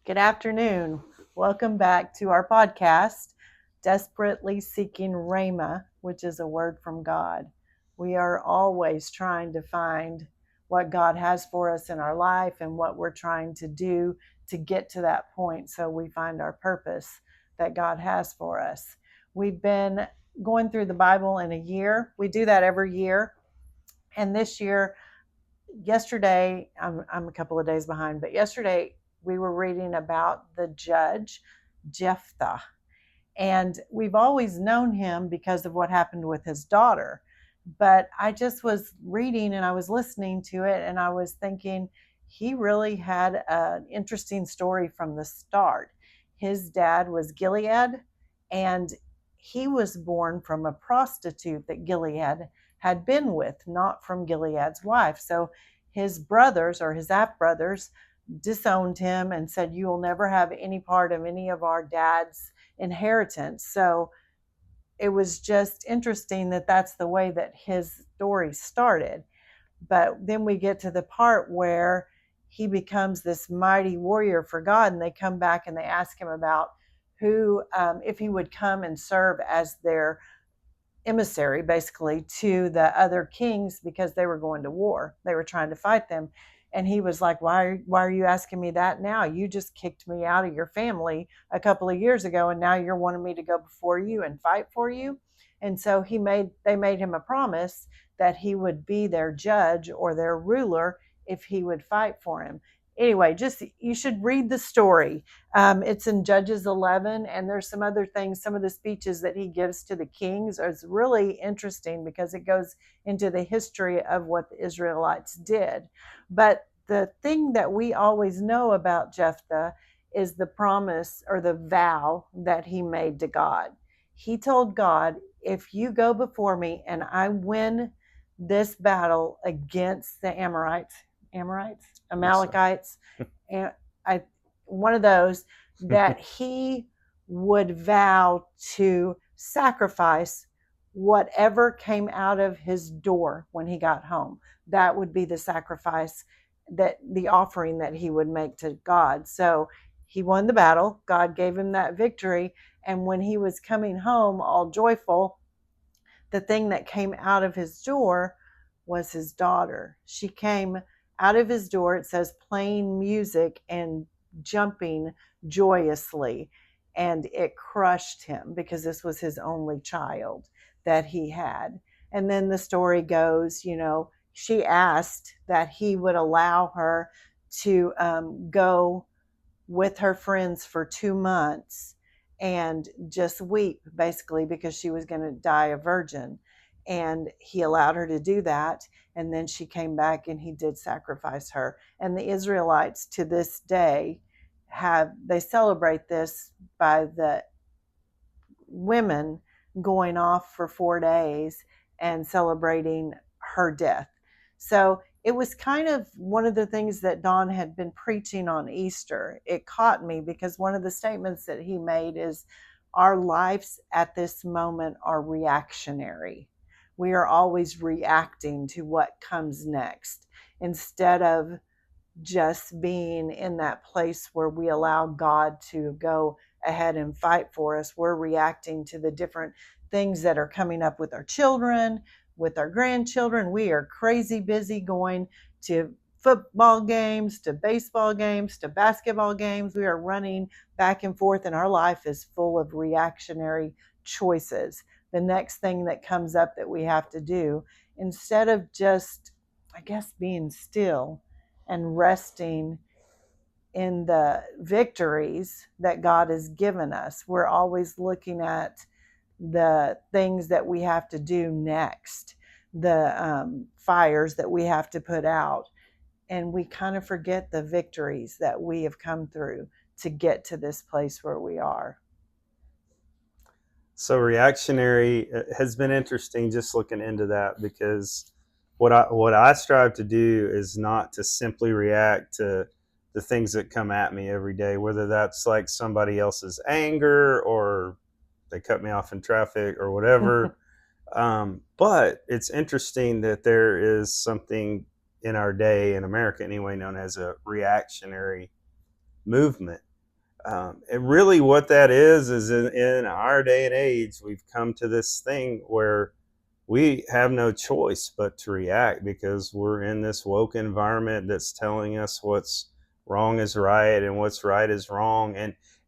Good afternoon. Welcome back to our podcast, Desperately Seeking Rhema, which is a word from God. We are always trying to find what God has for us in our life and what we're trying to do to get to that point so we find our purpose that God has for us. We've been going through the Bible in a year. We do that every year. And this year, yesterday, I'm a couple of days behind, but yesterday we were reading about the judge Jephthah, and we've always known him because of what happened with his daughter. But I just was reading and I was listening to it, and I was thinking he really had an interesting story from the start. His dad was Gilead, and he was born from a prostitute that Gilead had been with, not from Gilead's wife. So his brothers, or his half brothers, disowned him and said, "You will never have any part of any of our dad's inheritance." So it was just interesting that that's the way that his story started. But then we get to the part where he becomes this mighty warrior for God, and they come back and they ask him about who, if he would come and serve as their emissary, basically, to the other kings, because they were going to war. They were trying to fight them. And he was like, why are you asking me that now? You just kicked me out of your family a couple of years ago, and now you're wanting me to go before you and fight for you. And so they made him a promise that he would be their judge or their ruler if he would fight for him. Anyway, just you should read the story. It's in Judges 11, and there's some other things. Some of the speeches that he gives to the kings is really interesting because it goes into the history of what the Israelites did. But the thing that we always know about Jephthah is the promise or the vow that he made to God. He told God, if you go before me and I win this battle against the Amalekites, and one of those, that he would vow to sacrifice whatever came out of his door when he got home. That would be the sacrifice, that the offering that he would make to God. So he won the battle. God gave him that victory. And when he was coming home all joyful, the thing that came out of his door was his daughter. She came out of his door, it says, playing music and jumping joyously. And it crushed him because this was his only child that he had. And then the story goes, she asked that he would allow her to go with her friends for 2 months and just weep, basically, because she was going to die a virgin. And he allowed her to do that. And then she came back and he did sacrifice her. And the Israelites to this day they celebrate this by the women going off for 4 days and celebrating her death. So it was kind of one of the things that Don had been preaching on Easter. It caught me because one of the statements that he made is, our lives at this moment are reactionary. We are always reacting to what comes next instead of just being in that place where we allow God to go ahead and fight for us. We're reacting to the different things that are coming up with our children, with our grandchildren. We are crazy busy going to football games, to baseball games, to basketball games. We are running back and forth, and our life is full of reactionary choices. The next thing that comes up that we have to do, instead of just, I guess, being still and resting in the victories that God has given us, we're always looking at the things that we have to do next, the fires that we have to put out. And we kind of forget the victories that we have come through to get to this place where we are. So reactionary has been interesting, just looking into that, because what I strive to do is not to simply react to the things that come at me every day, whether that's like somebody else's anger or they cut me off in traffic or whatever. But it's interesting that there is something in our day, in America anyway, known as a reactionary movement. And really what that is in our day and age, we've come to this thing where we have no choice but to react because we're in this woke environment that's telling us what's wrong is right and what's right is wrong.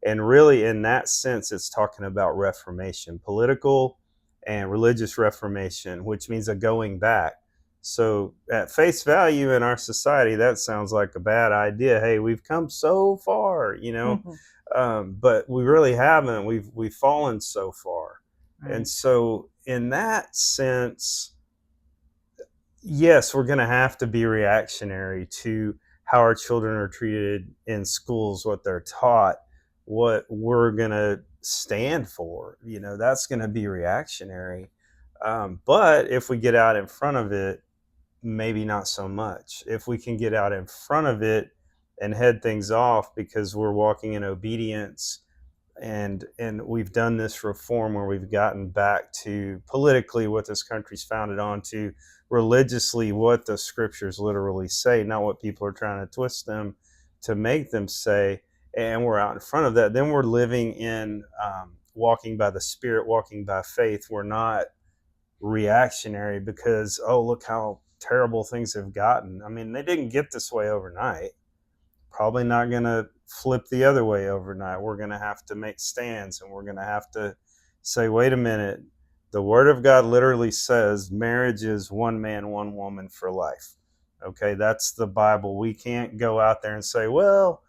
And really in that sense, it's talking about reformation, political and religious reformation, which means a going back. So at face value in our society, that sounds like a bad idea. Hey, we've come so far, Mm-hmm. but we really haven't. We've fallen so far, and Right. so in that sense, yes, we're going to have to be reactionary to how our children are treated in schools, what they're taught, what we're going to stand for. That's going to be reactionary. But if we get out in front of it, maybe not so much. If we can get out in front of it and head things off because we're walking in obedience, and we've done this reform where we've gotten back to politically what this country's founded on, to religiously what the scriptures literally say, not what people are trying to twist them to make them say, and we're out in front of that, then we're living in walking by the Spirit, walking by faith. We're not reactionary because, oh, look how terrible things have gotten. I mean, they didn't get this way overnight. Probably not going to flip the other way overnight. We're going to have to make stands, and we're going to have to say, wait a minute. The Word of God literally says marriage is one man, one woman for life. Okay, that's the Bible. We can't go out there and say, well,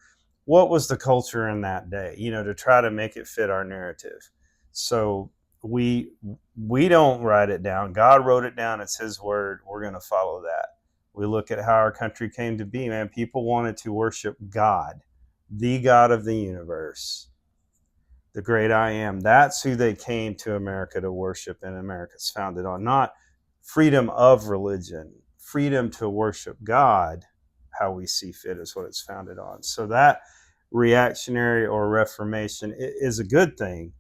what was the culture in that day, to try to make it fit our narrative. So we we don't write it down. God wrote it down. It's His word. We're going to follow that. We look at how our country came to be, man. People wanted to worship God, the God of the universe, the great I am. That's who they came to America to worship, and America's founded on. Not freedom of religion, freedom to worship God how we see fit is what it's founded on. So that reactionary or reformation is a good thing.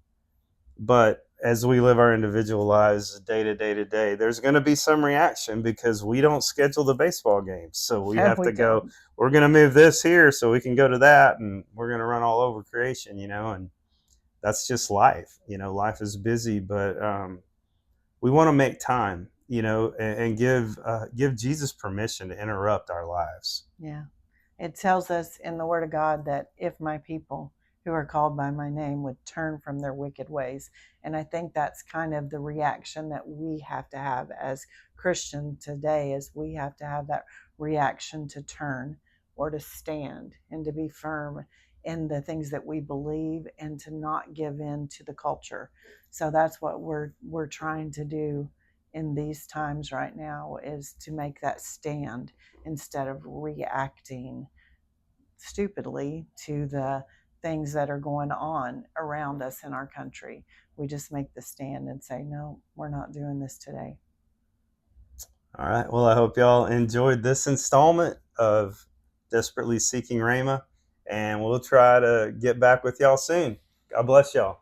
But as we live our individual lives day to day to day, there's going to be some reaction because we don't schedule the baseball games. So we No, have we to go, don't. we're going to move this here so we can go to that. And we're going to run all over creation, and that's just life. Life is busy, but we want to make time, and give Jesus permission to interrupt our lives. Yeah. It tells us in the Word of God that if my people who are called by my name would turn from their wicked ways. And I think that's kind of the reaction that we have to have as Christians today, is we have to have that reaction to turn or to stand and to be firm in the things that we believe and to not give in to the culture. So that's what we're trying to do in these times right now, is to make that stand instead of reacting stupidly to the things that are going on around us in our country. We just make the stand and say, no, we're not doing this today. All right. Well, I hope y'all enjoyed this installment of Desperately Seeking Rhema, and we'll try to get back with y'all soon. God bless y'all.